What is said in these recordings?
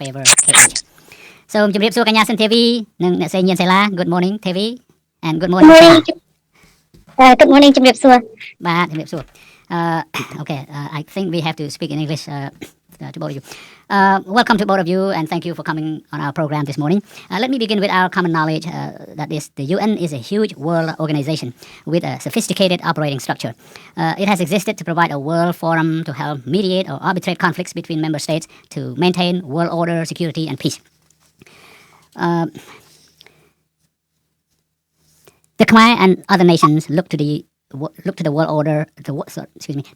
favor KH សូមជម្រាបសួរកញ្ញាសិនទេវីនិងអ្នកស្រីញៀនសេឡា Good morning ទេវី and good morning Good morning ជម្រាបសួរ បាទជម្រាបសួរ okay I think we have to speak in English to both of you. Welcome to both of you and thank you for coming on our program this morning. Let me begin with our common knowledge that is the UN is a huge world organization with a sophisticated operating structure. It has existed to provide a world forum to help mediate or arbitrate conflicts between member states to maintain world order, security and peace. The Khmer and other nations look to the world order,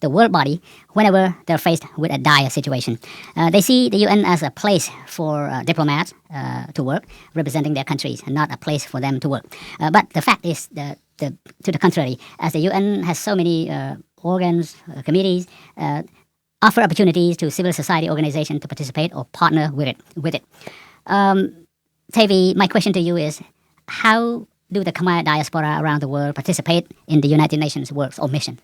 the world body, whenever they're faced with a dire situation. They see the UN as a place for diplomats to work, representing their countries, and not a place for them to work. But the fact is that to the contrary, as the UN has so many organs, committees, offer opportunities to civil society organizations to participate or partner with it. Tavi, my question to you is, how do the Khmer diaspora around the world participate in the United Nations works or mission?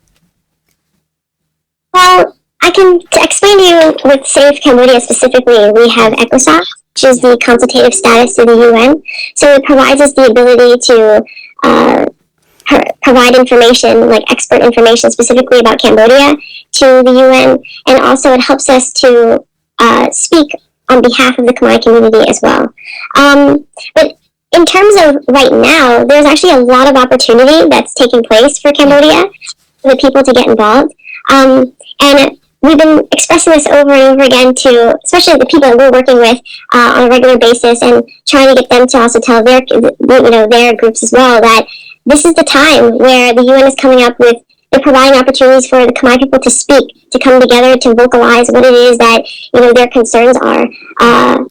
Well, I can explain to you with Save Cambodia specifically. We have ECOSOC, which is the consultative status to the UN. So it provides us the ability to provide information, like expert information specifically about Cambodia to the UN. And also it helps us to speak on behalf of the Khmer community as well. But in terms of right now, there's actually a lot of opportunity that's taking place for Cambodia, for the people to get involved. And we've been expressing this over and over again to, especially the people that we're working with on a regular basis, and trying to get them to also tell their groups as well that this is the time where the UN is coming up with, they're providing opportunities for the Khmer people to speak, to come together, to vocalize what it is that their concerns are.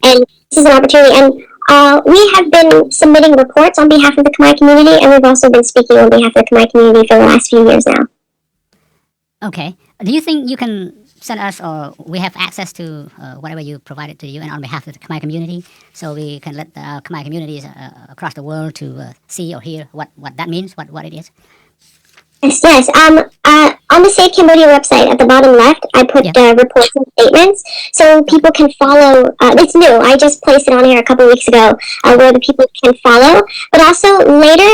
And this is an opportunity. And we have been submitting reports on behalf of the Khmer community, and we've also been speaking on behalf of the Khmer community for the last few years now. Okay. Do you think you can send us, or we have access to whatever you provided to the UN on behalf of the Khmer community, so we can let the Khmer communities across the world to see or hear what that means, what it is? Yes. On the Save Cambodia website at the bottom left, I put reports and statements so people can follow. It's new. I just placed it on here a couple of weeks ago where the people can follow. But also later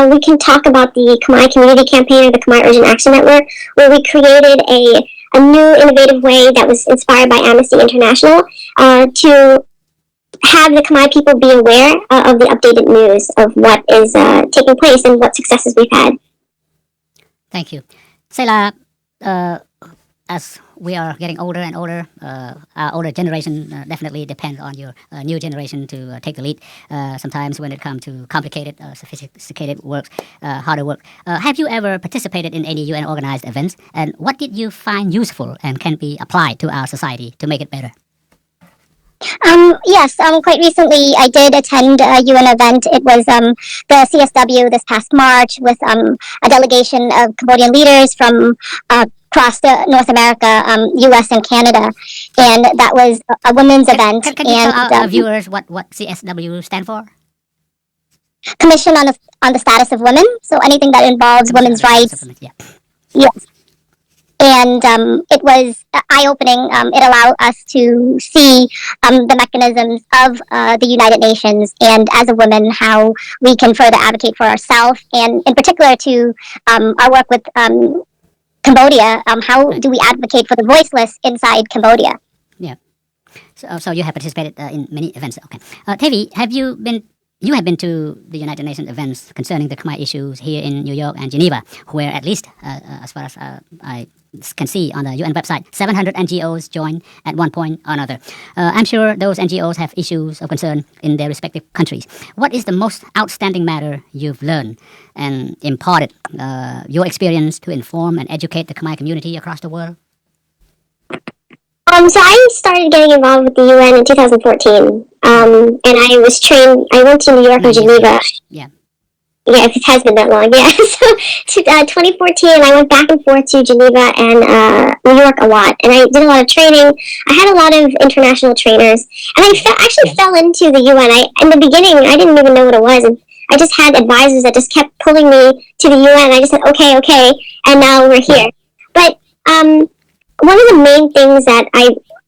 we can talk about the Khmer Community Campaign or the Khmer Urgent Action Network, where we created a new innovative way that was inspired by Amnesty International to have the Khmer people be aware of the updated news of what is taking place and what successes we've had. Thank you. Sela, as we are getting older and older, our older generation definitely depends on your new generation to take the lead. Sometimes when it comes to complicated, sophisticated work, harder work. Have you ever participated in any UN organized events? And what did you find useful and can be applied to our society to make it better? Yes, quite recently I did attend a UN event. It was the CSW this past March with a delegation of Cambodian leaders from across North America, US and Canada. And that was a women's event. Can you tell our viewers what CSW stand for? Commission on the Status of Women. So anything that involves women's rights. Yeah. Yes. And it was eye-opening. It allowed us to see the mechanisms of the United Nations, and as a woman, how we can further advocate for ourselves, and in particular to our work with Cambodia. How do we advocate for the voiceless inside Cambodia? Yeah. So you have participated in many events. Okay. Tavi, you have been to the United Nations events concerning the Khmer issues here in New York and Geneva, where at least, as far as I can see on the UN website, 700 NGOs joined at one point or another. I'm sure those NGOs have issues of concern in their respective countries. What is the most outstanding matter you've learned and imparted your experience to inform and educate the Khmer community across the world? So I started getting involved with the UN in 2014, and I was trained. I went to New York and Geneva. Yeah. Yeah, it has been that long. Yeah. So 2014, I went back and forth to Geneva and New York a lot, and I did a lot of training. I had a lot of international trainers, and I actually fell into the UN. In the beginning, I didn't even know what it was, and I just had advisors that just kept pulling me to the UN. I just said, okay, and now we're here. But one of the main things that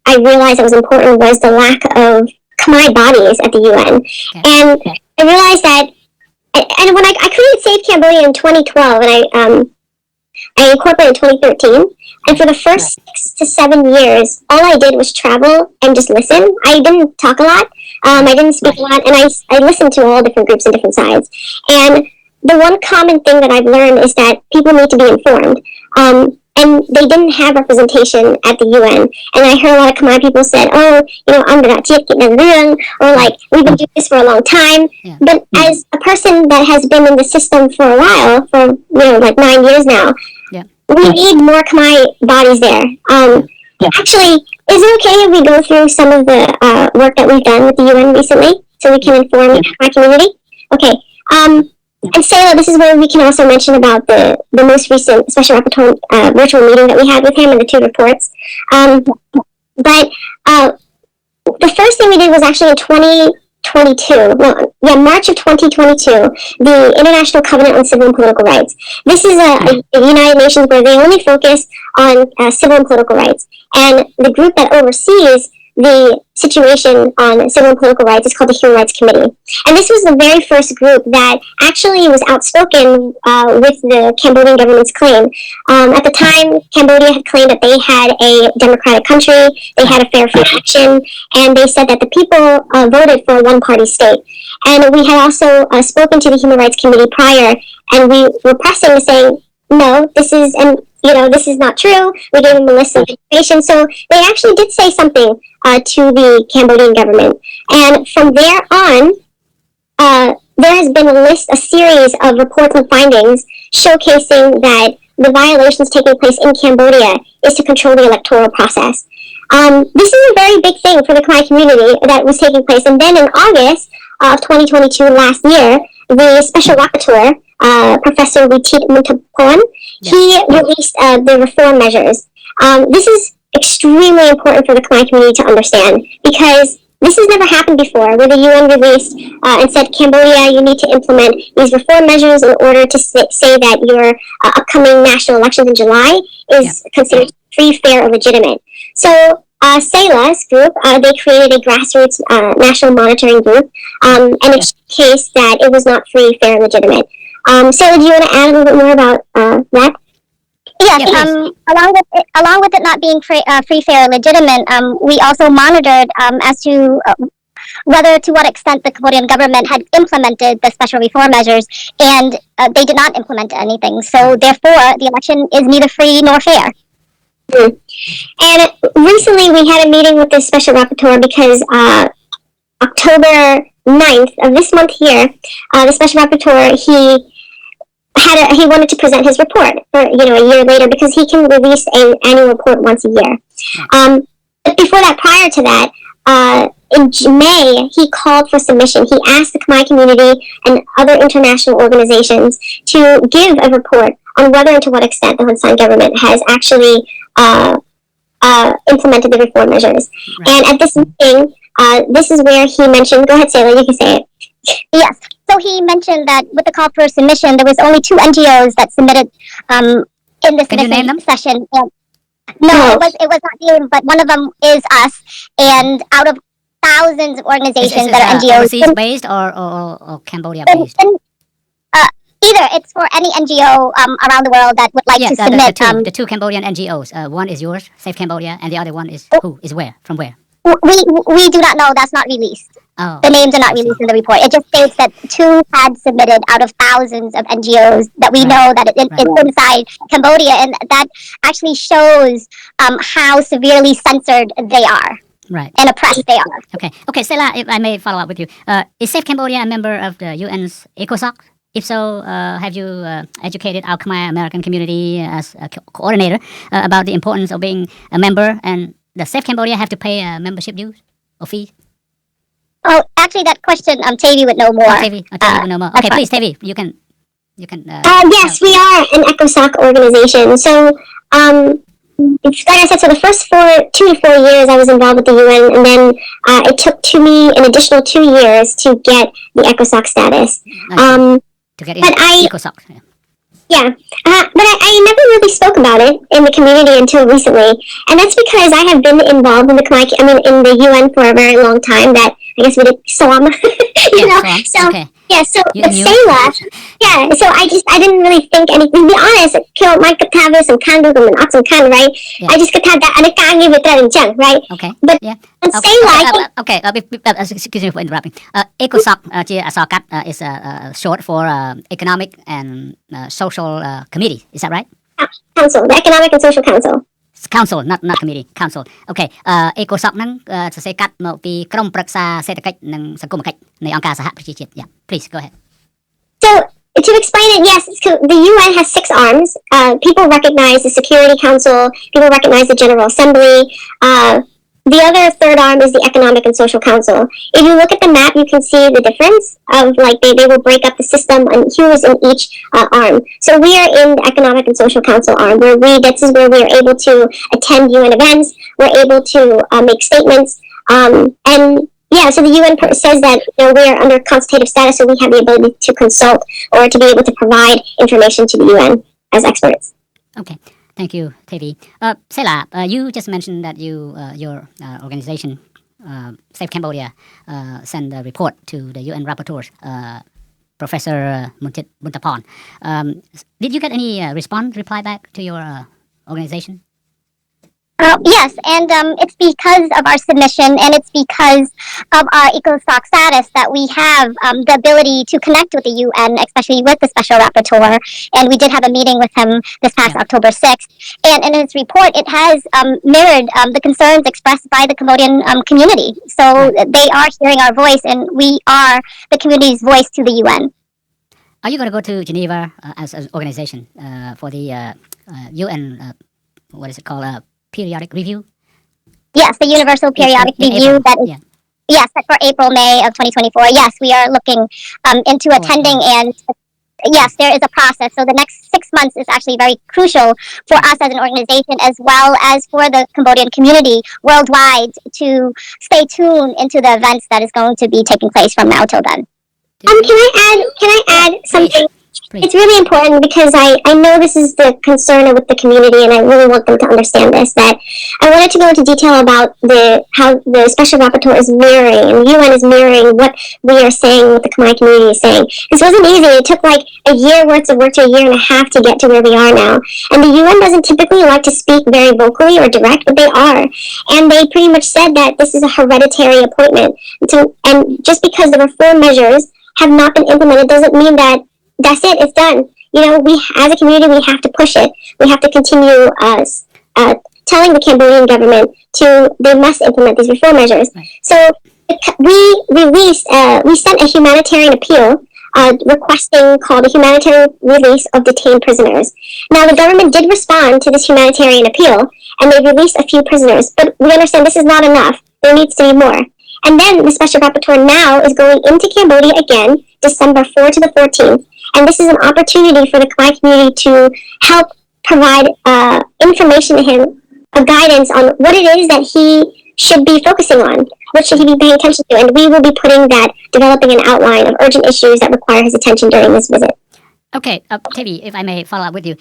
I realized that was important was the lack of Khmer bodies at the UN. Okay. And I realized that, and when I created Save Cambodia in 2012, and I incorporated in 2013, and for the first 6 to 7 years, all I did was travel and just listen. I didn't talk a lot. I didn't speak a lot, and I listened to all different groups and different sides. And the one common thing that I've learned is that people need to be informed. And they didn't have representation at the UN. And I heard a lot of Khmer people said, oh, or like, we've been doing this for a long time. Yeah. But as a person that has been in the system for a while, for, like 9 years now, Yeah. we need more Khmer bodies there. Actually, is it okay if we go through some of the work that we've done with the UN recently so we can inform the Khmer community? Okay. And Sayla, this is where we can also mention about the most recent Special Rapporteur virtual meeting that we had with him and the 2 reports. But the first thing we did was actually in 2022. March of 2022, the International Covenant on Civil and Political Rights. This is a United Nations where they only focus on civil and political rights. And the group that oversees the situation on civil and political rights is called the Human Rights Committee. And this was the very first group that actually was outspoken with the Cambodian government's claim. At the time, Cambodia had claimed that they had a democratic country, they had a fair election, and they said that the people voted for a one-party state. And we had also spoken to the Human Rights Committee prior, and we were pressing, saying, no, this is this is not true. We gave them a list of information. So they actually did say something to the Cambodian government. And from there on, there has been a series of reports and findings showcasing that the violations taking place in Cambodia is to control the electoral process. This is a very big thing for the Khmer community that was taking place. And then in August of 2022, last year, the Special Rapporteur, Professor Witit Muntapon, he released the reform measures. This is extremely important for the Khmer community to understand because this has never happened before, where the UN released and said, Cambodia, you need to implement these reform measures in order to say that your upcoming national elections in July is considered free, fair, and legitimate. So SELA's group, they created a grassroots national monitoring group, and it showcased that it was not free, fair, and legitimate. Sarah, do you want to add a little bit more about that? Yes, along with it not being free, fair, and legitimate, we also monitored as to whether to what extent the Cambodian government had implemented the special reform measures, and they did not implement anything. So therefore, the election is neither free nor fair. And recently we had a meeting with the Special Rapporteur because October 9th of this month here, the Special Rapporteur, he wanted to present his report for, a year later because he can release an annual report once a year. But before that, prior to that, in May, he called for submission. He asked the Khmer community and other international organizations to give a report on whether and to what extent the Hun Sen government has actually implemented the reform measures. Right. And at this meeting, this is where he mentioned, go ahead, Sayla, you can say it. Yes. So he mentioned that with the call for submission, there was only 2 NGOs that submitted in this session. No, it was not you, but one of them is us. And out of thousands of organizations that are NGOs. Overseas based or Cambodia based? Either. It's for any NGO around the world that would like to submit. The two Cambodian NGOs. One is yours, Save Cambodia, and the other one is who? Is where? From where? We do not know. That's not released. Oh, the names are not released in the report. It just states that 2 had submitted out of thousands of NGOs that we know that it's inside Cambodia, and that actually shows how severely censored they are. Right. And oppressed they are. Okay, Sela, if I may follow up with you. Is Save Cambodia a member of the UN's ECOSOC? If so, have you educated our Khmer American community as a coordinator about the importance of being a member? And does Save Cambodia have to pay membership dues or fees? Oh, actually, that question, Tavi would know more. Tavi would know more. Okay, please, Tavi, you can. Yes, we are an ECOSOC organization. So, like I said, so the first 2 to 4 years I was involved with the UN, and then it took me an additional 2 years to get the ECOSOC status. To get in ECOSOC. Yeah, but I never really spoke about it in the community until recently, and that's because I have been involved in in the UN for a very long time. That I guess we did Sorn, Sorn. So Okay. yeah, so You but knew? Sayla, yeah. So I didn't really think anything. To be honest, kill my katava some candle and oxen can right. Yeah. I just could have that and I can't give it that right. Okay. But Yeah. and Okay. Sayla, Okay. Excuse me for interrupting. ECOSOC ជាអក្សរកាត់ is short for Economic and Social Committee. Is that right? Council, the Economic and Social Council. Council, not committee. Council. Okay. ECOSOC ហ្នឹងសរសេរកាត់មកពីក្រុមប្រឹក្សាសេដ្ឋកិច្ចនិងសង្គមគិច្ចនៃអង្គការសហប្រជាជាតិ Yeah. Please go ahead. So to explain it, yes, so the UN has 6 arms. People recognize the Security Council. People recognize the General Assembly. The other third arm is the Economic and Social Council. If you look at the map, you can see the difference of like they will break up the system and who is in each arm. So we are in the Economic and Social Council arm, where this is where we are able to attend UN events. We're able to make statements, and yeah. So the UN says that we are under consultative status, so we have the ability to consult or to be able to provide information to the UN as experts. Okay. Thank you, Tevi. Sela, you just mentioned that your organization, Save Cambodia, sent a report to the UN rapporteurs, Professor Buntapon. Did you get any reply back to your organization? Yes, and it's because of our submission and it's because of our ECOSOC status that we have the ability to connect with the UN, especially with the Special Rapporteur. And we did have a meeting with him this past October 6th. And in his report, it has mirrored the concerns expressed by the Cambodian community. So they are hearing our voice, and we are the community's voice to the UN. Are you going to go to Geneva as an organization for the UN, what is it called, periodic review? Yes, the Universal Periodic Review April. that is set for April, May of 2024. Yes, we are looking into attending, and yes, there is a process. So the next 6 months is actually very crucial for us as an organization, as well as for the Cambodian community worldwide, to stay tuned into the events that is going to be taking place from now till then. Can I add something? Please. It's really important because I know this is the concern with the community, and I really want them to understand this, that I wanted to go into detail about how the Special Rapporteur is mirroring, and the UN is mirroring what we are saying, what the Khmer community is saying. This wasn't easy. It took like a year worth of work to a year and a half to get to where we are now. And the UN doesn't typically like to speak very vocally or direct, but they are. And they pretty much said that this is a hereditary appointment. And just because the reform measures have not been implemented doesn't mean that that's it, it's done. We as a community, we have to push it. We have to continue telling the Cambodian government they must implement these reform measures. Right. So we sent a humanitarian appeal called the humanitarian release of detained prisoners. Now the government did respond to this humanitarian appeal, and they released a few prisoners, but we understand this is not enough. There needs to be more. And then the Special Rapporteur now is going into Cambodia again, December 4 to the 14th. And this is an opportunity for the Khmer community to help provide information to him, guidance on what it is that he should be focusing on, what should he be paying attention to. And we will be developing an outline of urgent issues that require his attention during this visit. Okay, Tevi, if I may follow up with you,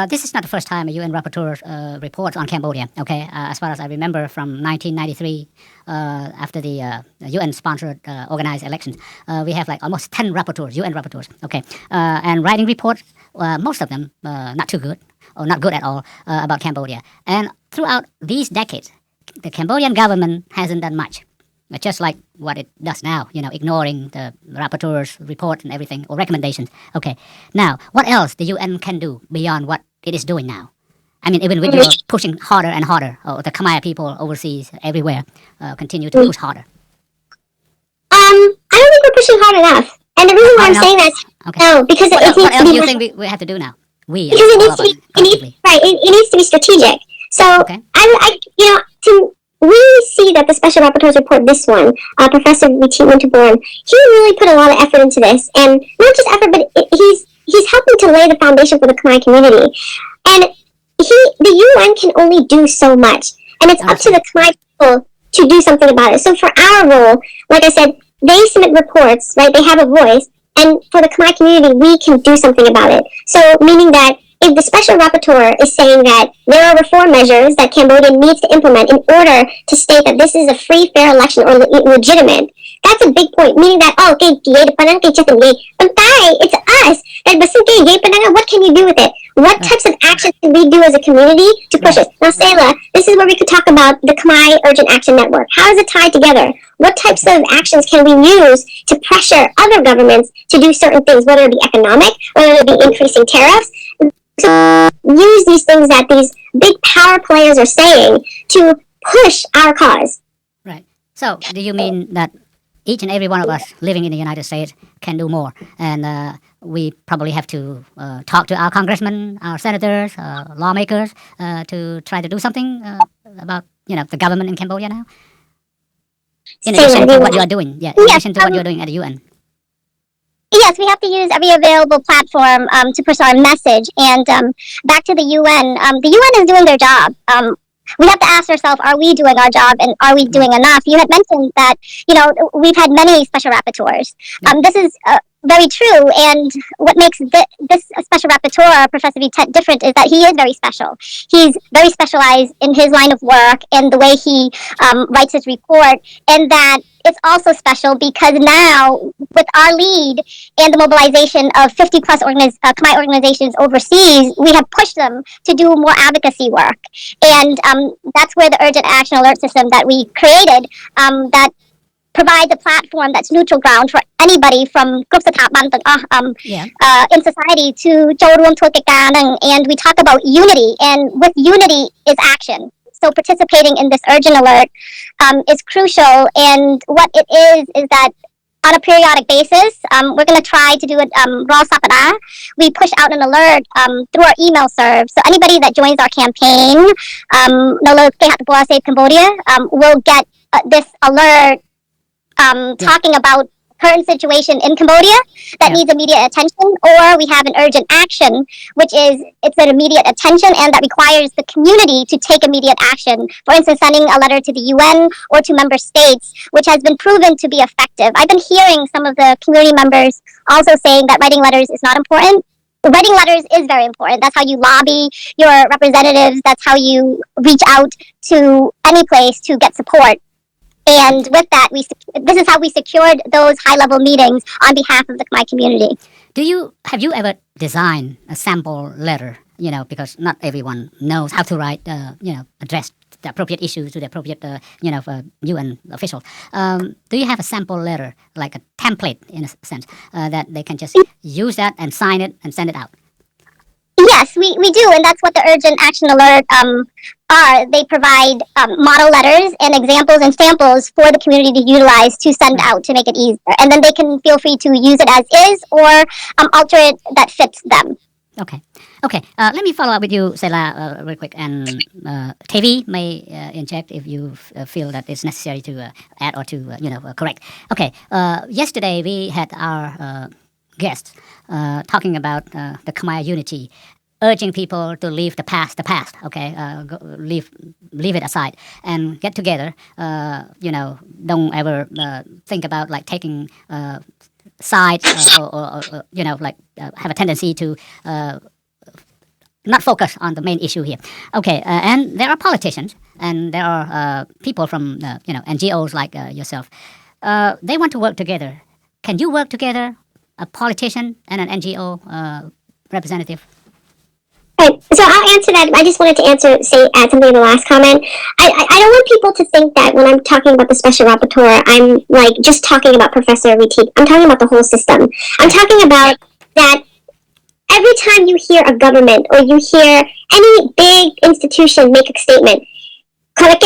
this is not the first time a UN rapporteur reports on Cambodia, okay? As far as I remember, from 1993, after the UN-sponsored organized elections, we have like almost 10 rapporteurs, UN rapporteurs, okay? And writing reports, most of them not too good, or not good at all, about Cambodia. And throughout these decades, the Cambodian government hasn't done much. Just like what it does now, ignoring the rapporteur's report and everything, or recommendations. Okay, now, what else the UN can do beyond what it is doing now? I mean, even with you pushing harder and harder, or the Khmer people overseas, everywhere, continue to push harder. I don't think we're pushing hard enough. And the reason why I'm saying that, no, because what else do you think we have to do now? Because it needs to be strategic. So, okay. We see that the Special Rapporteur's report, this one, Professor Winterborn, he really put a lot of effort into this, and not just effort, but he's helping to lay the foundation for the Khmer community. And the UN can only do so much, and it's up to the Khmer people to do something about it. So for our role, like I said, they submit reports, right? They have a voice, And for the Khmer community, we can do something about it. So meaning that if the special rapporteur is saying that there are reform measures that Cambodia needs to implement in order to state that this is a free, fair election or legitimate, that's a big point. Meaning that, oh, it's us. What can you do with it? What types of actions can we do as a community to push it? Now, Sayla, this is where we could talk about the Khmer Urgent Action Network. How is it tied together? What types of actions can we use to pressure other governments to do certain things, whether it be economic, whether it be increasing tariffs? So use these things that these big power players are saying to push our cause. Right. So do you mean that each and every one of us living in the United States can do more, and we probably have to talk to our congressmen, our senators, lawmakers to try to do something about the government in Cambodia now? In addition to what you are doing, in addition to what you are doing at the UN. Yes, we have to use every available platform to push our message. And back to the UN is doing their job. We have to ask ourselves, are we doing our job and are we doing enough? You had mentioned that, we've had many special rapporteurs. This is very true. And what makes this special rapporteur, Professor Vitet, different is that he is very special. He's very specialized in his line of work and the way he writes his report. And that it's also special because now, with our lead and the mobilization of 50 plus Khmer organizations overseas, we have pushed them to do more advocacy work. And that's where the urgent action alert system that we created that provides a platform that's neutral ground for anybody from groups of in society to and we talk about unity, and with unity is action. So participating in this urgent alert is crucial, and what it is that on a periodic basis, we're going to try to do it raw sapada. We push out an alert through our email serve. So anybody that joins our campaign, Save Cambodia, will get this alert talking about current situation in Cambodia that needs immediate attention, or we have an urgent action, which is it's an immediate attention and that requires the community to take immediate action. For instance, sending a letter to the UN or to member states, which has been proven to be effective. I've been hearing some of the community members also saying that writing letters is not important. Writing letters is very important. That's how you lobby your representatives. That's how you reach out to any place to get support. And with that, this is how we secured those high-level meetings on behalf of the Khmer community. Have you ever designed a sample letter? Because not everyone knows how to write, address the appropriate issues to the appropriate, UN officials. Do you have a sample letter, like a template in a sense, that they can just use that and sign it and send it out? Yes, we do, and that's what the Urgent Action Alert are. They provide model letters and examples and samples for the community to utilize to send out to make it easier. And then they can feel free to use it as is or alter it that fits them. Okay. Let me follow up with you, Sela, real quick. And TV may inject if you feel that it's necessary to add or to, correct. Okay. Yesterday we had our guests talking about the Khmer unity, urging people to leave the past, okay, leave it aside and get together, don't ever think about like taking sides or have a tendency to not focus on the main issue here. Okay, and there are politicians and there are people from, NGOs like yourself. They want to work together. Can you work together, a politician and an NGO representative? Right. So I'll answer that. I just wanted to add something in the last comment. I don't want people to think that when I'm talking about the special rapporteur, I'm like just talking about Professor Ritik. I'm talking about the whole system. I'm talking about that every time you hear a government or you hear any big institution make a statement, right?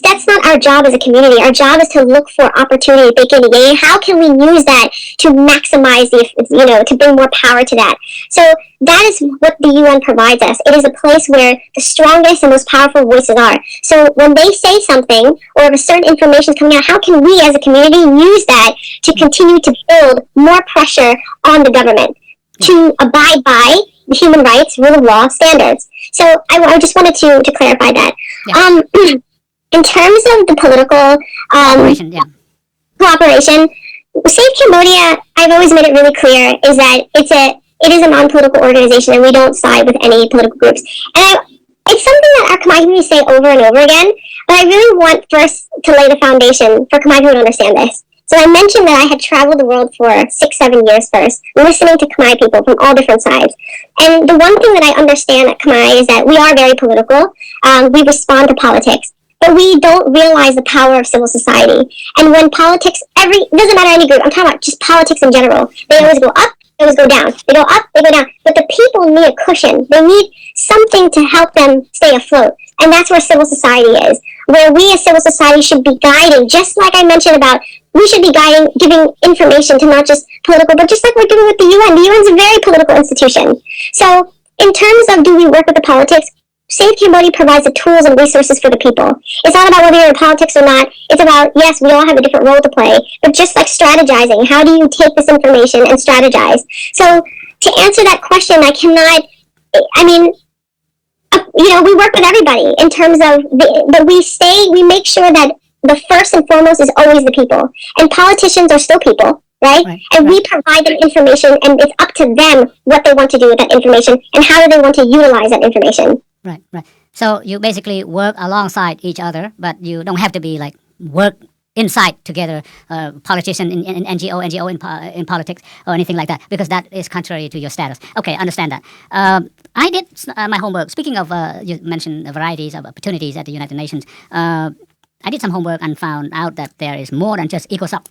That's not our job as a community. Our job is to look for opportunity. How can we use that to maximize to bring more power to that? So that is what the UN provides us. It is a place where the strongest and most powerful voices are. So when they say something or if a certain information is coming out, how can we as a community use that to continue to build more pressure on the government to abide by the human rights, rule of law standards? So I just wanted to clarify that. Yeah. In terms of the political cooperation. Save Cambodia, I've always made it really clear, is that it is a non-political organization, and we don't side with any political groups. And it's something that our Khmer community say over and over again, but I really want first to lay the foundation for Khmer people to understand this. So I mentioned that I had traveled the world for 6-7 years first, listening to Khmer people from all different sides. And the one thing that I understand at Khmer is that we are very political. We respond to politics, but we don't realize the power of civil society. And when politics, it doesn't matter any group, I'm talking about just politics in general, they always go up, they always go down. They go up, they go down. But the people need a cushion. They need something to help them stay afloat. And that's where civil society is, where we as civil society should be guiding, just like I mentioned about, we should be guiding, giving information to not just political, but just like we're doing with the UN. The UN is a very political institution. So in terms of do we work with the politics, Save Cambodia provides the tools and resources for the people. It's not about whether you're in politics or not. It's about, yes, we all have a different role to play, but just like strategizing, how do you take this information and strategize? So to answer that question, we work with everybody in terms of, but we make sure that the first and foremost is always the people. And politicians are still people, right? We provide them information, and it's up to them what they want to do with that information and how do they want to utilize that information. Right. So you basically work alongside each other, but you don't have to be like work inside together, politician in NGO in politics or anything like that, because that is contrary to your status. Okay, understand that. I did my homework. Speaking of, you mentioned the varieties of opportunities at the United Nations. I did some homework and found out that there is more than just ECOSOC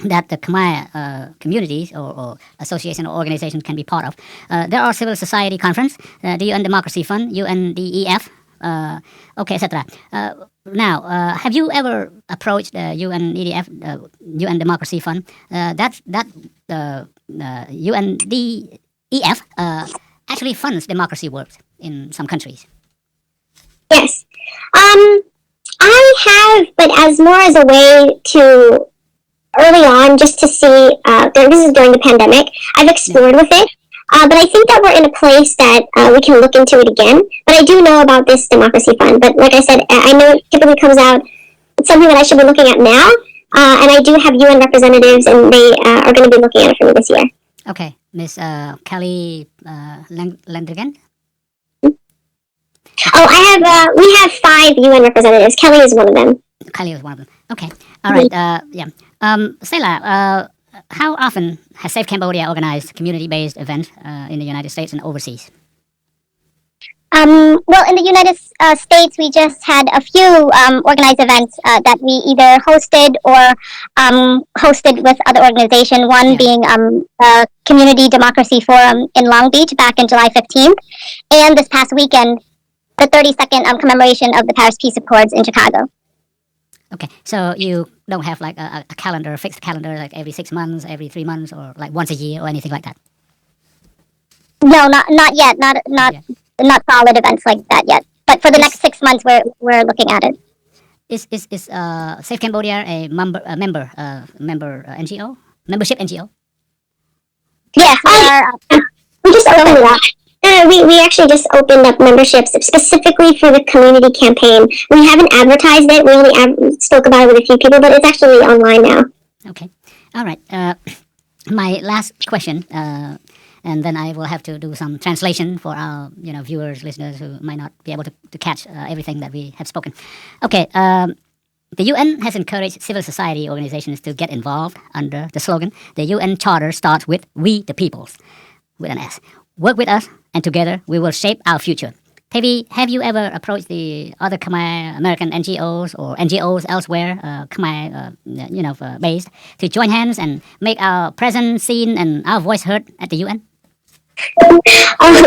that the Khmer communities or association or organization can be part of. There are civil society conference, the UN Democracy Fund, UNDEF, etc. Now, have you ever approached UNEDF, UN Democracy Fund? That UNDEF actually funds democracy work in some countries. Yes. I have, but as more as a way to, early on, just to see, this is during the pandemic, I've explored with it, but I think that we're in a place that we can look into it again. But I do know about this democracy fund, but like I said, I know it typically comes out, it's something that I should be looking at now, and I do have UN representatives, and they are going to be looking at it for me this year. Okay, Miss Kelly Landrigan? Oh, we have 5 UN representatives. Kelly is one of them. Kelly is one of them. Okay. All right. Sela, how often has Save Cambodia organized community-based events in the United States and overseas? Well, in the United States, we just had a few organized events that we either hosted or hosted with other organizations, one being the Community Democracy Forum in Long Beach back in July 15th, and this past weekend, the 32nd commemoration of the Paris Peace Accords in Chicago. Okay, so you don't have like a calendar, a fixed calendar, like every 6 months, every 3 months, or like once a year or anything like that? No, not yet. Not solid events like that yet. But for the next 6 months, we're looking at it. Is Save Cambodia a member NGO? Membership NGO? Yes, we just opened it up. We actually just opened up memberships specifically for the community campaign. We haven't advertised it. We only spoke about it with a few people, but it's actually online now. Okay. All right. My last question, and then I will have to do some translation for our viewers, listeners who might not be able to catch everything that we have spoken. Okay. The UN has encouraged civil society organizations to get involved under the slogan, the UN Charter starts with We the Peoples, with an S. Work with us, and together we will shape our future. Tevi, have you ever approached the other Khmer American NGOs or NGOs elsewhere, Khmer, based, to join hands and make our presence seen and our voice heard at the UN? Oh,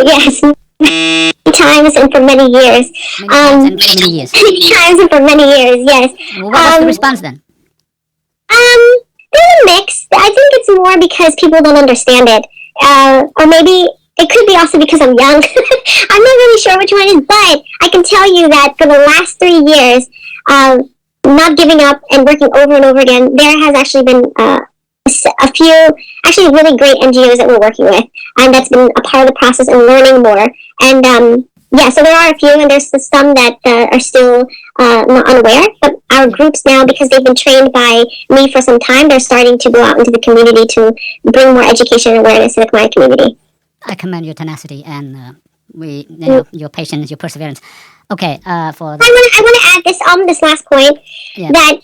yes. Many times and for many years. Many times and for many years, yes. Well, what was the response then? There's a mix. I think it's more because people don't understand it. Or maybe it could be also because I'm young. I'm not really sure which one it is, but I can tell you that for the last 3 years, not giving up and working over and over again, there has actually been a few actually really great NGOs that we're working with, and that's been a part of the process and learning more. And yeah, so there are a few, and there's some that are still not unaware. But our groups now, because they've been trained by me for some time, they're starting to go out into the community to bring more education and awareness to the Khmer community. I commend your tenacity and your patience, your perseverance. Okay, for I want to add this last point that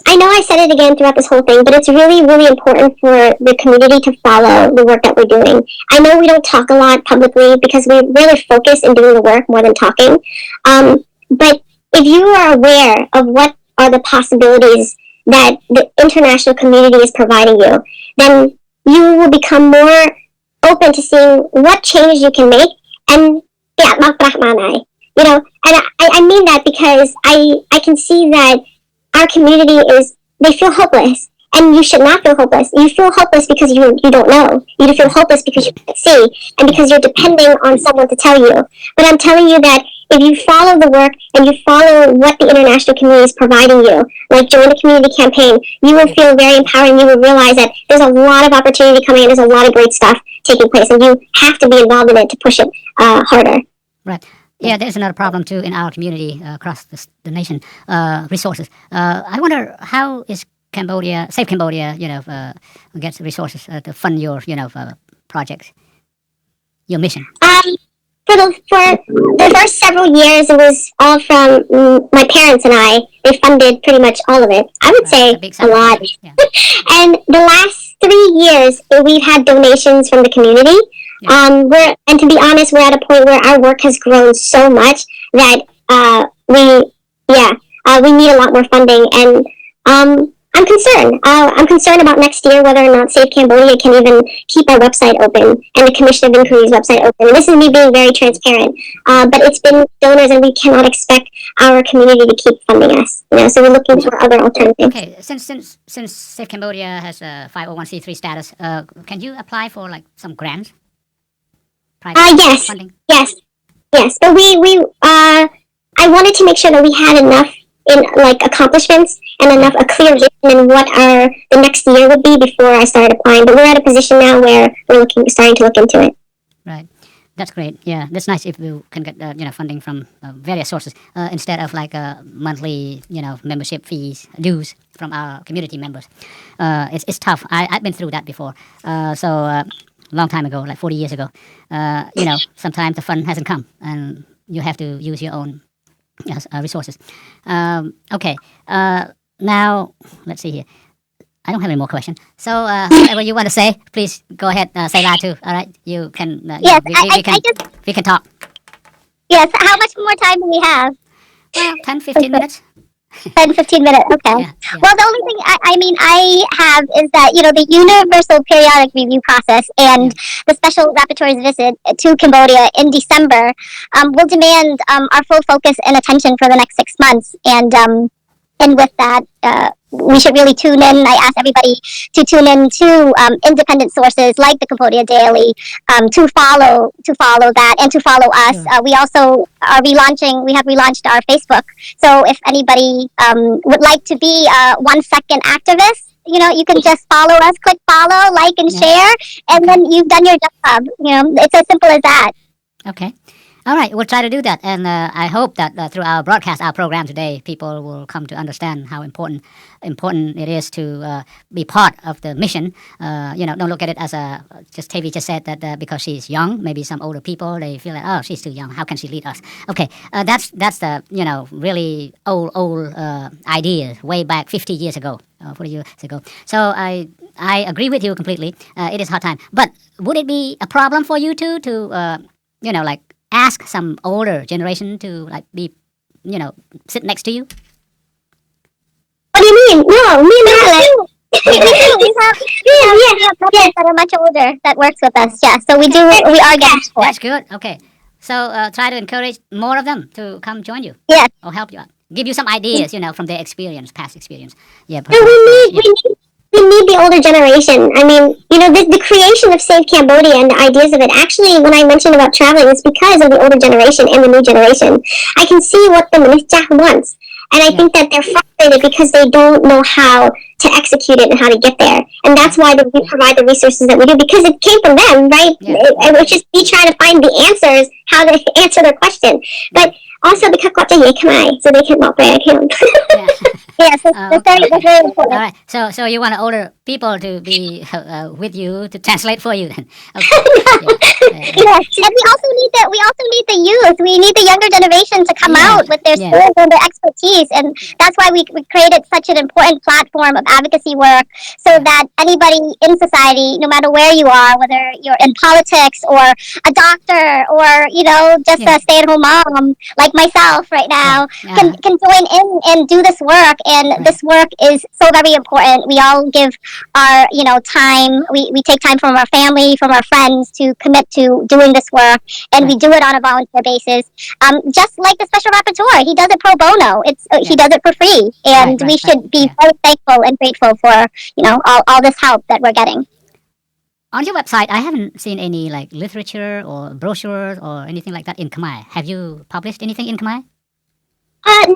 I know I said it again throughout this whole thing, but it's really, really important for the community to follow the work that we're doing. I know we don't talk a lot publicly because we really focus in doing the work more than talking. But if you are aware of what are the possibilities that the international community is providing you, then you will become more open to seeing what change you can make. And you know, and I mean that because I can see that our community they feel hopeless, and you should not feel hopeless. You feel hopeless because you don't know. You feel hopeless because you can't see, and because you're depending on someone to tell you. But I'm telling you that if you follow the work and you follow what the international community is providing you, like join the community campaign, you will feel very empowering. You will realize that there's a lot of opportunity coming in. There's a lot of great stuff taking place, and you have to be involved in it to push it harder. Right. Yeah, there's another problem too in our community across the nation. Resources. I wonder how is Safe Cambodia, gets resources to fund your, projects, your mission. For the first several years, it was all from my parents and I. They funded pretty much all of it. I would say a lot. Yeah. And the last 3 years, we've had donations from the community. Yeah. And to be honest, we're at a point where our work has grown so much that we need a lot more funding. And I'm concerned. I'm concerned about next year whether or not Safe Cambodia can even keep our website open and the Commission of Inquiry's website open. And this is me being very transparent. But it's been donors, and we cannot expect our community to keep funding us. So we're looking for other alternatives. Okay, since Safe Cambodia has a 501c3 status, can you apply for like some grants? Yes. Funding? Yes. But I wanted to make sure that we had enough in like accomplishments and a clear vision in what the next year would be before I started applying. But we're at a position now where we're starting to look into it. Right. That's great. Yeah, that's nice if you can get funding from various sources instead of like monthly membership fees, dues from our community members. It's tough. I've been through that before. Long time ago, like 40 years ago, sometimes the fund hasn't come, and you have to use your own resources. Okay. Now let's see here. I don't have any more questions. So whatever you want to say, please go ahead. Say that too. All right. You can. Yes, we can talk. Yes. How much more time do we have? Well, 10, 15 minutes. 10, 15 minutes. Okay. Yeah. Well, the only thing I have is that, the Universal Periodic Review process and the special rapporteur's visit to Cambodia in December will demand our full focus and attention for the next 6 months. And with that, we should really tune in. I ask everybody to tune in to independent sources like the Cambodia Daily to follow that and to follow us. We also are we have relaunched our Facebook. So if anybody would like to be a 1 second activist, you can just follow us, click follow, like, and share, and then you've done your job. It's as simple as that. Okay. All right, we'll try to do that, and I hope that through our broadcast, our program today, people will come to understand how important it is to be part of the mission. Don't look at it as just Tavi just said that because she's young, maybe some older people, they feel like, oh, she's too young, how can she lead us? Okay, that's the really old idea way back 50 years ago, 40 years ago. So I agree with you completely. It is hard time, but would it be a problem for you two to ask some older generation to be, sit next to you? What do you mean? No, me and Alex. We have brothers that are much older that works with us. Yeah, so we are getting support. That's good. Okay, so try to encourage more of them to come join you. Yes. Or help you out. Give you some ideas, from their past experience. Yeah. No, we need the older generation. I mean, the creation of Save Cambodia and the ideas of it, actually, when I mentioned about traveling, it's because of the older generation and the new generation. I can see what the Minister wants. And I think that they're frustrated find it because they don't know how to execute it and how to get there. And that's why we provide the resources that we do, because it came from them, right? It was just me trying to find the answers, how to answer their question. But also because so they can walk right Yes, that's very important. All right. So you want older people to be with you to translate for you then? Okay. Yes, and we also need the youth. We need the younger generation to come out with their skills and their expertise, and that's why we created such an important platform of advocacy work, so that anybody in society, no matter where you are, whether you're in politics or a doctor or just a stay-at-home mom like myself right now, can join in and do this work. And this work is so very important. We all give our time. We take time from our family, from our friends, to commit to doing this work, and we do it on a volunteer basis. Just like the special rapporteur, he does it pro bono. He does it for free, and we should be very thankful and grateful for all this help that we're getting. On your website, I haven't seen any like literature or brochures or anything like that in Khmer. Have you published anything in Khmer?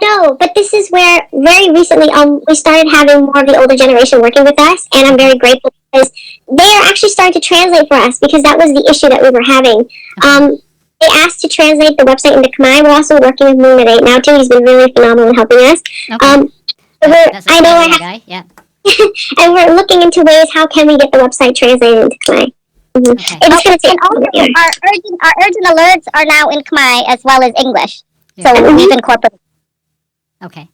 No, but this is where very recently we started having more of the older generation working with us, and I'm very grateful because they are actually starting to translate for us, because that was the issue that we were having. They asked to translate the website into Khmer. We're also working with Moon right now too. He's been really phenomenal in helping us. Okay. And we're looking into ways how can we get the website translated into Khmer. Okay. And also, our urgent alerts are now in Khmer as well as English. So we've incorporated. Okay.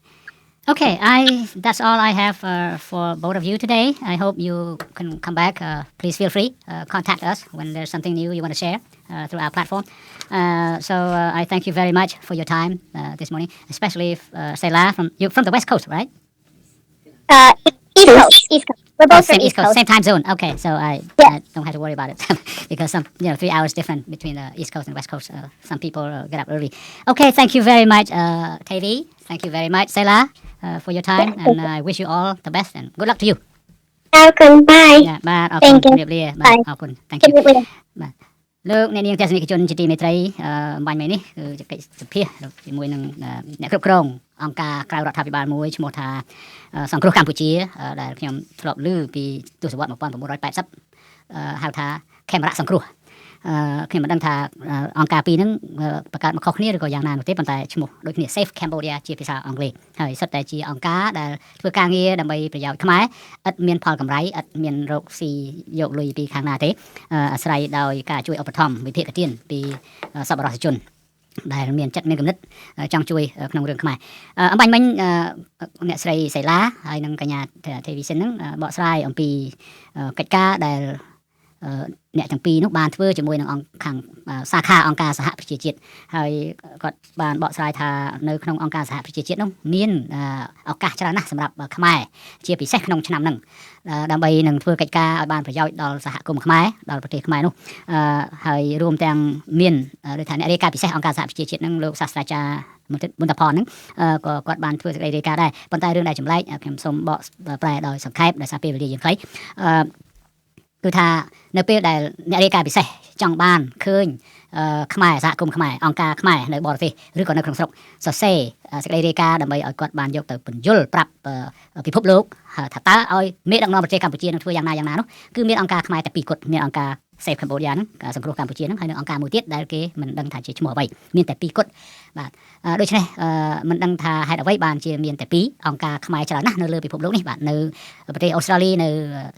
That's all I have for both of you today. I hope you can come back. Please feel free. Contact us when there's something new you want to share through our platform. So I thank you very much for your time this morning, especially Selah from the West Coast, right? East Coast. We're both from East Coast, same time zone. Okay, so I don't have to worry about it because 3 hours different between the East Coast and West Coast. Some people get up early. Okay, thank you very much, Tavi. Thank you very much, Selah, for your time, and I wish you all the best and good luck to you. Welcome. Bye. Thank you. Thank you. លោកអ្នកនាងទស្សនិកជនជាទីមេត្រីបាញ់មិញនេះគឺជាកិច្ចសម្ភាសជាមួយនឹងអ្នកគ្រប់គ្រងអង្គការក្រៅរដ្ឋាភិបាលមួយឈ្មោះថាសង្គ្រោះកម្ពុជាដែលខ្ញុំធ្លាប់ឮពីទសវត្សរ៍ 1980 ហៅថាខេមរៈសង្គ្រោះខ្ញុំមិនដឹងថាអង្គការពីរហ្នឹងបង្កើតមកខុសគ្នាឬក៏យ៉ាងណានោះទេប៉ុន្តែឈ្មោះដូចគ្នា Safe Cambodia ជាភាសាអង់គ្លេសហើយសុទ្ធតែជាអង្គការដែលធ្វើការងារដើម្បីប្រយោជន៍ខ្មែរឥតមានផលកម្រៃឥតមានរកស៊ីយកលុយពីខាងណាទេអាស្រ័យដោយការជួយឧបត្ថម្ភវិភាគទានពីសប្បុរសជនដែលមានចិត្តមានគំនិតចង់ជួយក្នុងរឿងខ្មែរអំបញ្ញមិញអ្នកស្រីសៃឡាហើយនិងកញ្ញាទេវីសិនហ្នឹងបកស្រាយអំពីកិច្ចការដែលអ្នកទាំងពីរនោះបានធ្វើជាមួយនឹងអង្គខាងសាខាអង្គការសហប្រជាជាតិហើយគាត់បានបកស្រាយថានៅក្នុងអង្គការសហប្រជាជាតិនោះមានឱកាសច្រើនណាស់សម្រាប់ខ្មែរជាពិសេសក្នុងឆ្នាំហ្នឹងដើម្បីនឹងធ្វើកិច្ចការឲ្យបានប្រយោជន៍ដល់សហគមន៍ខ្មែរដល់ប្រទេសខ្មែរនោះហើយរួមទាំងមានដូចថាអ្នករាយការណ៍ពិសេសអង្គការសហប្រជាជាតិហ្នឹងលោកសាស្ត្រាចារ្យមុនតផនហ្នឹងក៏គាត់បានធ្វើសេចក្តីរាយការណ៍ដែរប៉ុន្តែរឿងដែលចម្លែកខ្ញុំសូមបកប្រែដោយសង្ខេបដោយសារពេលវេលាយើងខ្លីគឺថានៅពេលដែលអ្នករាយការណ៍ពិសេសចង់បានឃើញខ្មែរសហគមន៍ខ្មែរអង្គការខ្មែរនៅបរទេសឬក៏នៅក្នុងស្រុកសរសេរសេចក្តីរាយការណ៍ដើម្បីឲ្យគាត់បានយកទៅពន្យល់ប្រាប់ពិភពលោកថាតើឲ្យមេដឹកនាំប្រទេសកម្ពុជានឹងធ្វើយ៉ាងណានោះគឺមានអង្គការខ្មែរតែពីរគត់មានអង្គការ Safe Cambodia ហ្នឹងការសង្គ្រោះកម្ពុជាហ្នឹងហើយនឹងអង្គការមួយទៀតដែលគេមិនដឹងថាជាឈ្មោះអ្វីមានតែពីរគត់បាទដូច្នេះមិនដឹងថាហេតុអ្វីបានជាមានតែពីរអង្គការខ្មែរច្រើនណាស់នៅលើពិភពលោកនេះបាទនៅប្រទេសអូស្ត្រាលីនៅ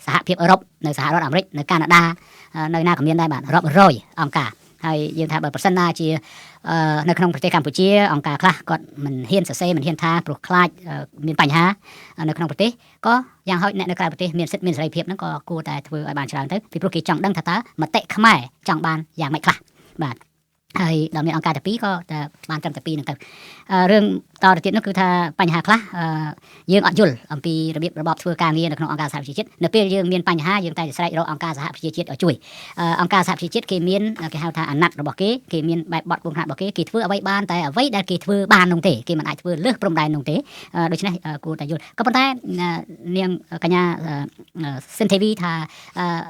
សហភាពអឺរ៉ុបនៅសហរដ្ឋអាមេរិកនៅកាណាដានៅណាក៏មានដែរបាទរាប់រយអង្គការហើយយើងថាបើប្រសិនណាជានៅក្នុងប្រទេសកម្ពុជាអង្គការខ្លះគាត់មិនហ៊ានសរសេរមិនហ៊ានថាព្រោះខ្លាចមានបញ្ហានៅក្នុងប្រទេសក៏យ៉ាងហោចអ្នកនៅក្រៅប្រទេសមានសិទ្ធិមានសេរីភាពហ្នឹងក៏គួរតែធ្វើឲ្យបានច្រើនទៅពីព្រោះគេចង់ដឹងថាតើមតិខ្មែរចង់បានយ៉ាងម៉េចខ្លះបាទហើយដល់មានអង្គការតែពីរក៏តែបានត្រឹមតែពីរហ្នឹងទៅរឿងតទៅទៀតនោះគឺថាបញ្ហាខ្លះយើងអត់យល់អំពីរបៀបរបបធ្វើការងារនៅក្នុងអង្គការសហប្រជាជាតិនៅពេលយើងមានបញ្ហាយើងតែស្រែករកអង្គការសហប្រជាជាតិឲ្យជួយអង្គការសហប្រជាជាតិគេមានគេហៅថាអាណត្តិរបស់គេមានបែបបទបង្ហាត់របស់គេធ្វើអ្វីបានតែអ្វីដែលគេធ្វើបាននោះទេគេមិនអាចធ្វើលើសព្រំដែននោះទេដូច្នេះគួរតែយល់ក៏ប៉ុន្តែនាងកញ្ញាសិនធីវីថា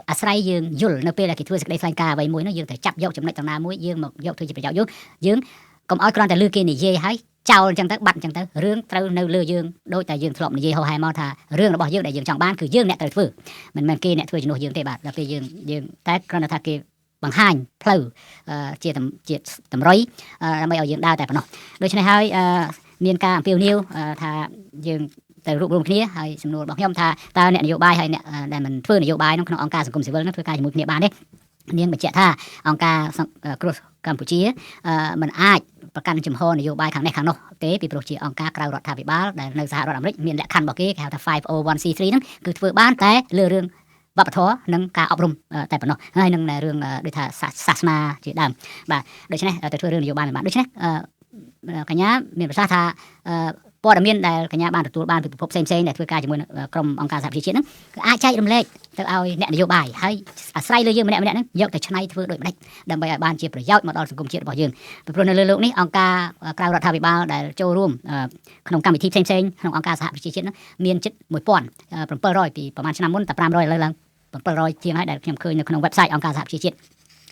អាស្រ័យយើងយល់នៅពេលដែលគេធ្វើសេចក្តីថ្លែងការណ៍អ្វីមួយនោះយើងត្រូវចាប់យកចំណុចទាំងណាមួយយើងមកយកធ្វើជាប្រយោជន៍យើងកុំឲ្យគ្រាន់តែលើគេនិយាយហើយ ចោលអញ្ចឹងទៅបាត់អញ្ចឹងទៅរឿងត្រូវនៅលើយើងដោយតែយើងធ្លាប់និយាយហោហែមកថារឿងរបស់យើងដែលយើងចង់បានគឺយើងអ្នកត្រូវធ្វើមិនមែនគេអ្នកធ្វើជំនួសយើងទេបាទដល់ពេលយើងតែគ្រាន់តែថាគេបង្ហាញផ្លូវជាតម្រុយដើម្បីឲ្យយើងដើរតែប៉ុណ្ណោះដូច្នេះហើយមានការអំពាវនាវថាយើងទៅរួបរวมគ្នាហើយសំណួររបស់ខ្ញុំថាតើអ្នកនយោបាយហើយអ្នកដែលមិនធ្វើនយោបាយក្នុងអង្គការសង្គមស៊ីវិលនឹងធ្វើការជាមួយគ្នាបានទេនាងបញ្ជាក់ថាអង្គការគ្រោះកម្ពុជាមិនអាចប្រកាន់ជំហរនយោបាយខាងនេះខាងនោះទេពីព្រោះជាអង្គការក្រៅរដ្ឋាភិបាលដែលនៅសហរដ្ឋអាមេរិកមានលក្ខខណ្ឌរបស់គេគេហៅថា 501c3 ហ្នឹងគឺធ្វើបានតែលើរឿងវប្បធម៌និងការអប់រំតែប៉ុណ្ណោះហើយនឹងរឿងដូចថាសាសនាជាដើមបាទដូច្នេះទៅធ្វើរឿងនយោបាយមិនបានដូច្នេះកញ្ញាមានប្រសាសន៍ថាព័ត៌មានដែលកញ្ញាបានទទួលបានពីប្រភពផ្សេងៗដែលធ្វើការជាមួយក្រុមអង្គការសហប្រជាជាតិហ្នឹងគឺអាចចែករំលែកទៅឲ្យអ្នកនយោបាយហើយអាស្រ័យលើយើងម្នាក់ៗហ្នឹងយកទៅច្នៃធ្វើដូចម្ដេចដើម្បីឲ្យបានជាប្រយោជន៍មកដល់សង្គមជាតិរបស់យើងពីព្រោះនៅលើโลกនេះអង្គការក្រៅរដ្ឋាភិបាលដែលចូលរួមក្នុងកម្មវិធីផ្សេងៗក្នុងអង្គការសហប្រជាជាតិហ្នឹងមានជិត1700ពីប្រហែលឆ្នាំមុនតែ500ឥឡូវឡើង700ជាងហើយដែលខ្ញុំឃើញនៅក្នុង website អង្គការសហប្រជាជាតិ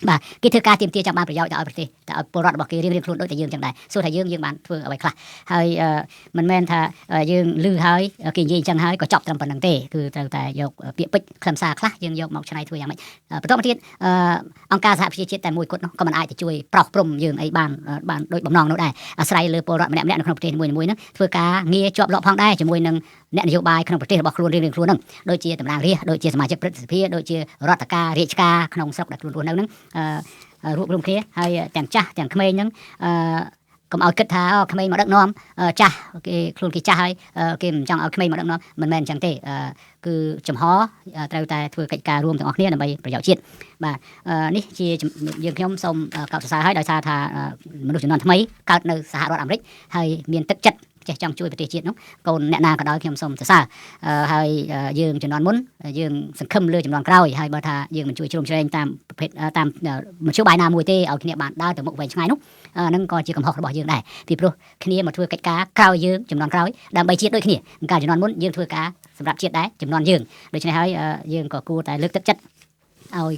បាទគេធ្វើការទាមទារចង់បានប្រយោជន៍ទៅឲ្យប្រទេសទៅឲ្យពលរដ្ឋរបស់គេរៀងៗខ្លួនដូចតែយើងចឹងដែរសួរថាយើងបានធ្វើអ្វីខ្លះហើយមិនមែនថាយើងលឺហើយគេនិយាយចឹងហើយក៏ចប់ត្រឹមប៉ុណ្្នឹងទេគឺត្រូវតែយកពាក្យពេចន៍ខ្លឹមសារខ្លះយើងយកមកច្នៃធ្វើយ៉ាងម៉េចបន្តមកទៀតអង្គការសហប្រជាជាតិតែមួយគត់នោះក៏មិនអាចទៅជួយប្រោសព្រំយើងអីបានដូចបំណងនោះដែរអាស្រ័យលើពលរដ្ឋម្នាក់ៗនៅក្នុងប្រទេសមួយៗហ្នឹងធ្វើការងារជាប់លាប់ផងដែរជាមួយនឹងអ្នកនយោបាយក្នុងប្រទេសរបស់ខ្លួនរៀងៗខ្លួនហ្នឹងដូចជាតំណាងរាស្ត្រដូចជាសមាជិកព្រឹទ្ធសភាដូចជារដ្ឋការរាជការក្នុងស្រុកដែលខ្លួនរស់នៅហ្នឹងរួបរวมគ្នាហើយទាំងចាស់ទាំងក្មេងហ្នឹងកុំឲ្យគិតថាក្មេងមកដឹកនាំចាស់គេខ្លួនគេចាស់ហើយគេមិនចង់ឲ្យក្មេងមកដឹកនាំមិនមែនអញ្ចឹងទេគឺចំហត្រូវតែធ្វើកិច្ចការរួមទាំងអស់គ្នាដើម្បីប្រយោជន៍ជាតិបាទនេះជាយើងខ្ញុំសូមកោតសរសើរឲ្យដោយសារថាមនុស្សជំនាន់ថ្មីកើតនៅសហរដ្ឋអាមេរិកហើយមានទឹកចិត្តចេះចង់ជួយប្រទេសជាតិនោះកូនអ្នកណាក៏ដោយខ្ញុំសូមសរសើរហើយយើងជំនាន់មុនយើងសង្ឃឹមលើជំនាន់ក្រោយហើយបើថាយើងមិនជួយជ្រោមជ្រែងតាមប្រភេទតាមមធ្យោបាយណាមួយទេឲ្យគ្នាបានដើរទៅមុខវែងឆ្ងាយនោះនឹងក៏ជាកំហុសរបស់យើងដែរពីព្រោះគ្នាមកធ្វើកិច្ចការក្រោយយើងជំនាន់ក្រោយដើម្បីជាតិដូចគ្នាកាលជំនាន់មុនយើងធ្វើការសម្រាប់ជាតិដែរជំនាន់យើងដូច្នេះហើយយើងក៏គួរតែលើកទឹកចិត្តឲ្យ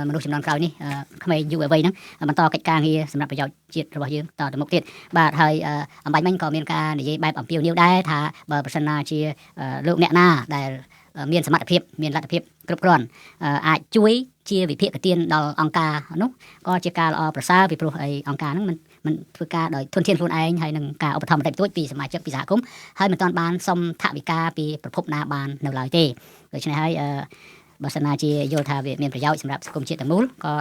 មនុស្សចំនួនក្រោយនេះក្មេងយុវវ័យហ្នឹងបន្តកិច្ចការងារសម្រាប់ប្រយោជន៍ជាតិរបស់យើងតទៅមុខទៀតបាទហើយអំបញ្ញមិញក៏មានការនិយាយបែបអំពាវនាវដែរថាបើប្រសិនណាជាលោកអ្នកណាដែលមានសមត្ថភាពមានលទ្ធភាពគ្រប់គ្រាន់អាចជួយជាវិភាគទានដល់អង្គការនោះក៏ជាការល្អប្រសើរពីព្រោះអីអង្គការហ្នឹងមិនធ្វើការដោយធនធានខ្លួនឯងហើយនឹងការឧបត្ថម្ភបន្តិចបន្តួចពីសមាជិកពីសហគមន៍ហើយមិនទាន់បានសុំថវិកាពីប្រភពណាបាននៅឡើយទេដូច្នេះហើយបើសិនណាជាយល់ថាវាមានប្រយោជន៍សម្រាប់សង្គមជាតិទាំងមូលក៏